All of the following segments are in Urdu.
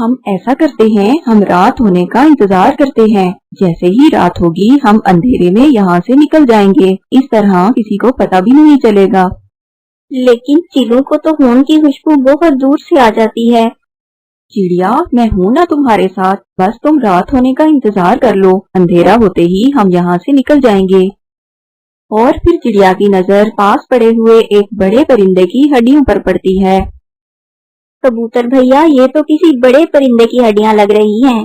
ہم ایسا کرتے ہیں، ہم رات ہونے کا انتظار کرتے ہیں، جیسے ہی رات ہوگی ہم اندھیرے میں یہاں سے نکل جائیں گے، اس طرح کسی کو پتہ بھی نہیں چلے گا۔ لیکن چیلوں کو تو خون کی خوشبو بہت دور سے آ جاتی ہے۔ چڑیا، میں ہوں نا تمہارے ساتھ، بس تم رات ہونے کا انتظار کر لو، اندھیرا ہوتے ہی ہم یہاں سے نکل جائیں گے۔ اور پھر چڑیا کی نظر پاس پڑے ہوئے ایک بڑے پرندے کی ہڈیوں پر پڑتی ہے۔ کبوتر بھیا، یہ تو کسی بڑے پرندے کی ہڈیاں لگ رہی ہیں،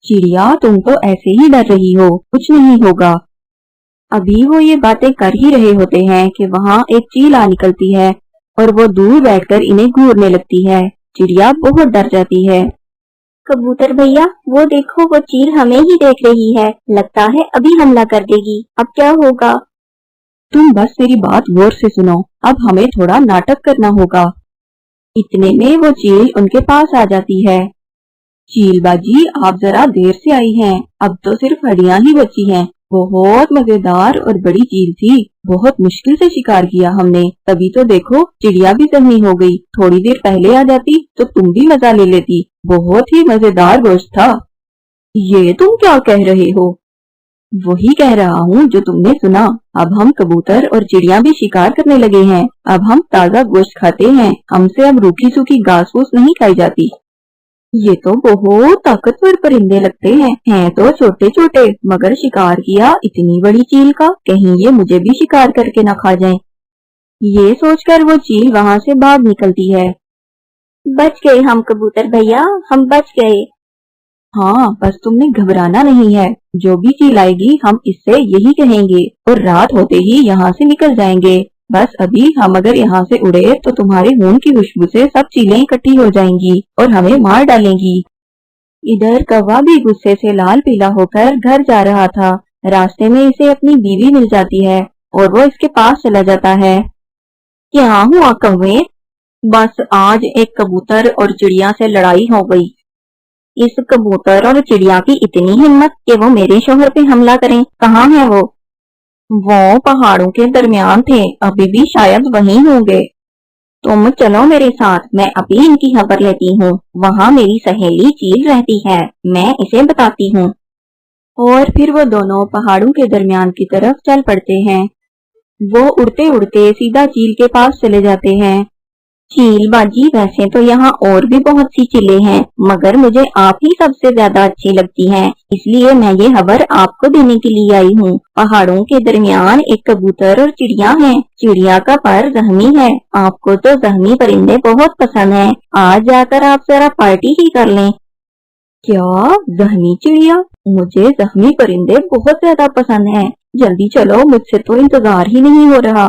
چڑیا، تم تو ایسے ہی ڈر رہی ہو، کچھ نہیں ہوگا۔ ابھی وہ یہ باتیں کر ہی رہے ہوتے ہیں کہ وہاں ایک چیل آ نکلتی ہے اور وہ دور بیٹھ کر انہیں گھورنے لگتی ہے۔ چڑیا بہت ڈر جاتی ہے۔ کبوتر بھیا، وہ دیکھو، وہ چیل ہمیں ہی دیکھ رہی ہے، لگتا ہے ابھی حملہ کر دے گی، اب کیا ہوگا؟ تم بس میری بات غور سے سنو، اب ہمیں تھوڑا ناٹک کرنا ہوگا۔ اتنے میں وہ چیل ان کے پاس آ جاتی ہے۔ چیل باجی، آپ ذرا دیر سے آئی ہیں، اب تو صرف ہڈیاں ہی بچی ہیں۔ بہت مزیدار اور بڑی چیل تھی، بہت مشکل سے شکار کیا ہم نے، تبھی تو دیکھو چڑیا بھی زخمی ہو گئی، تھوڑی دیر پہلے آ جاتی تو تم بھی مزہ لے لیتی، بہت ہی مزیدار گوشت تھا۔ یہ تم کیا کہہ رہے ہو؟ وہی کہہ رہا ہوں جو تم نے سنا، اب ہم کبوتر اور چڑیاں بھی شکار کرنے لگے ہیں، اب ہم تازہ گوشت کھاتے ہیں، ہم سے اب روکھی سوکھی گھاس پھوس نہیں کھائی جاتی۔ یہ تو بہت طاقتور پرندے لگتے ہیں تو چھوٹے چھوٹے، مگر شکار کیا اتنی بڑی چیل کا، کہیں یہ مجھے بھی شکار کر کے نہ کھا جائیں۔ یہ سوچ کر وہ چیل وہاں سے بھاگ نکلتی ہے۔ بچ گئے ہم کبوتر بھیا، ہم بچ گئے۔ ہاں، بس تم نے گھبرانا نہیں ہے، جو بھی چیل آئے گی ہم اس سے یہی کہیں گے اور رات ہوتے ہی یہاں سے نکل جائیں گے۔ بس ابھی ہم اگر یہاں سے اڑے تو تمہارے خون کی خوشبو سے سب چیلیں اکٹھی ہو جائیں گی اور ہمیں مار ڈالیں گی۔ ادھر کوا بھی غصے سے لال پیلا ہو کر گھر جا رہا تھا، راستے میں اسے اپنی بیوی مل جاتی ہے اور وہ اس کے پاس چلا جاتا ہے۔ کیا ہوا کوے؟ بس آج ایک کبوتر اور چڑیا سے لڑائی ہو گئی۔ اس کبوتر اور چڑیا کی اتنی ہمت کہ وہ میرے شوہر پہ حملہ کریں، کہاں ہے وہ؟ وہ پہاڑوں کے درمیان تھے، ابھی بھی شاید وہیں ہوں گے۔ تم چلو میرے ساتھ، میں ابھی ان کی خبر لیتی ہوں، وہاں میری سہیلی چیل رہتی ہے، میں اسے بتاتی ہوں۔ اور پھر وہ دونوں پہاڑوں کے درمیان کی طرف چل پڑتے ہیں۔ وہ اڑتے اڑتے سیدھا چیل کے پاس چلے جاتے ہیں۔ چیل باجی، ویسے تو یہاں اور بھی بہت سی چیلیں ہیں، مگر مجھے آپ ہی سب سے زیادہ اچھی لگتی ہیں، اس لیے میں یہ خبر آپ کو دینے کے لیے آئی ہوں۔ پہاڑوں کے درمیان ایک کبوتر اور چڑیا ہیں، چڑیا کا پر زخمی ہے، آپ کو تو زخمی پرندے بہت پسند ہیں، آج جا کر آپ ذرا پارٹی ہی کر لیں۔ کیا زخمی چڑیا؟ مجھے زخمی پرندے بہت زیادہ پسند ہیں، جلدی چلو، مجھ سے تو انتظار ہی نہیں ہو رہا۔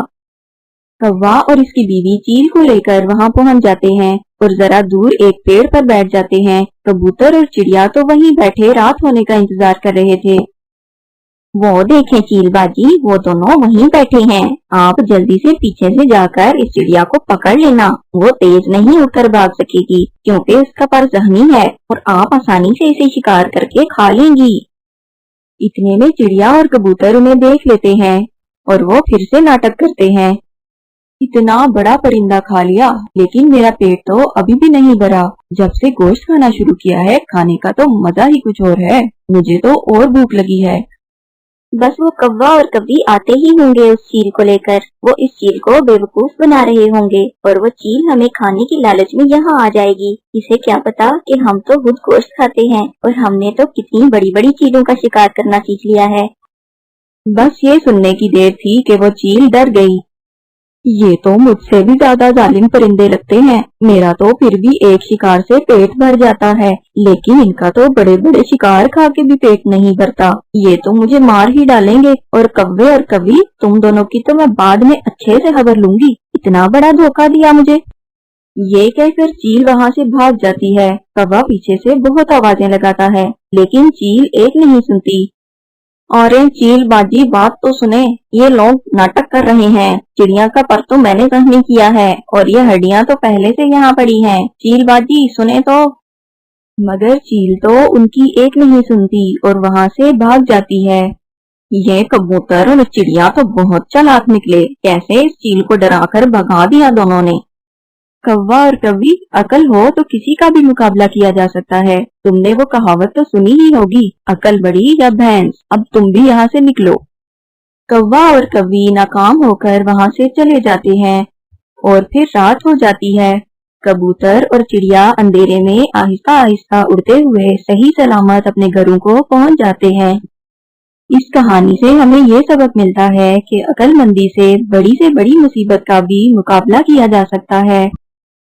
کوا اور اس کی بیوی چیل کو لے کر وہاں پہنچ جاتے ہیں اور ذرا دور ایک پیڑ پر بیٹھ جاتے ہیں۔ کبوتر اور چڑیا تو وہیں بیٹھے رات ہونے کا انتظار کر رہے تھے۔ وہ دیکھیں چیل باجی، وہ دونوں وہیں بیٹھے ہیں، آپ جلدی سے پیچھے سے جا کر اس چڑیا کو پکڑ لینا، وہ تیز نہیں اٹھ کر بھاگ سکے گی کیونکہ اس کا پر زخمی ہے اور آپ آسانی سے اسے شکار کر کے کھا لیں گی۔ اتنے میں چڑیا اور کبوتر انہیں دیکھ لیتے ہیں اور وہ پھر سے ناٹک کرتے ہیں۔ اتنا بڑا پرندہ کھا لیا، لیکن میرا پیٹ تو ابھی بھی نہیں بھرا، جب سے گوشت کھانا شروع کیا ہے کھانے کا تو مزہ ہی کچھ اور ہے، مجھے تو اور بھوک لگی ہے۔ بس وہ کوا اور کبی آتے ہی ہوں گے اس چیل کو لے کر، وہ اس چیل کو بے وقوف بنا رہے ہوں گے اور وہ چیل ہمیں کھانے کی لالچ میں یہاں آ جائے گی، اسے کیا پتا کہ ہم تو خود گوشت کھاتے ہیں اور ہم نے تو کتنی بڑی بڑی چیلوں کا شکار کرنا سیکھ لیا ہے۔ بس یہ سننے کی دیر تھی کہ وہ چیل ڈر گئی۔ یہ تو مجھ سے بھی زیادہ ظالم پرندے لگتے ہیں، میرا تو پھر بھی ایک شکار سے پیٹ بھر جاتا ہے، لیکن ان کا تو بڑے بڑے شکار کھا کے بھی پیٹ نہیں بھرتا، یہ تو مجھے مار ہی ڈالیں گے، اور کوے اور کبی، تم دونوں کی تو میں بعد میں اچھے سے خبر لوں گی، اتنا بڑا دھوکہ دیا مجھے۔ یہ کہہ کر چیل وہاں سے بھاگ جاتی ہے۔ کوا پیچھے سے بہت آوازیں لگاتا ہے، لیکن چیل ایک نہیں سنتی۔ اور چیل باجی، بات تو سنیں، یہ لوگ ناٹک کر رہے ہیں، چڑیا کا پر تو میں نے زخمی کیا ہے اور یہ ہڈیاں تو پہلے سے یہاں پڑی ہیں، چیل باجی سنیں تو۔ مگر چیل تو ان کی ایک نہیں سنتی اور وہاں سے بھاگ جاتی ہے۔ یہ کبوتر اور چڑیا تو بہت چالاک نکلے، کیسے اس چیل کو ڈرا کر بھگا دیا دونوں نے۔ کوا اور کوی، عقل ہو تو کسی کا بھی مقابلہ کیا جا سکتا ہے۔ تم نے وہ کہاوت تو سنی ہی ہوگی، عقل بڑی یا بھینس، اب تم بھی یہاں سے نکلو۔ کوا اور کوی ناکام ہو کر وہاں سے چلے جاتے ہیں اور پھر رات ہو جاتی ہے۔ کبوتر اور چڑیا اندھیرے میں آہستہ آہستہ اڑتے ہوئے صحیح سلامت اپنے گھروں کو پہنچ جاتے ہیں۔ اس کہانی سے ہمیں یہ سبق ملتا ہے کہ عقل مندی سے بڑی مصیبت کا بھی مقابلہ کیا جا سکتا ہے۔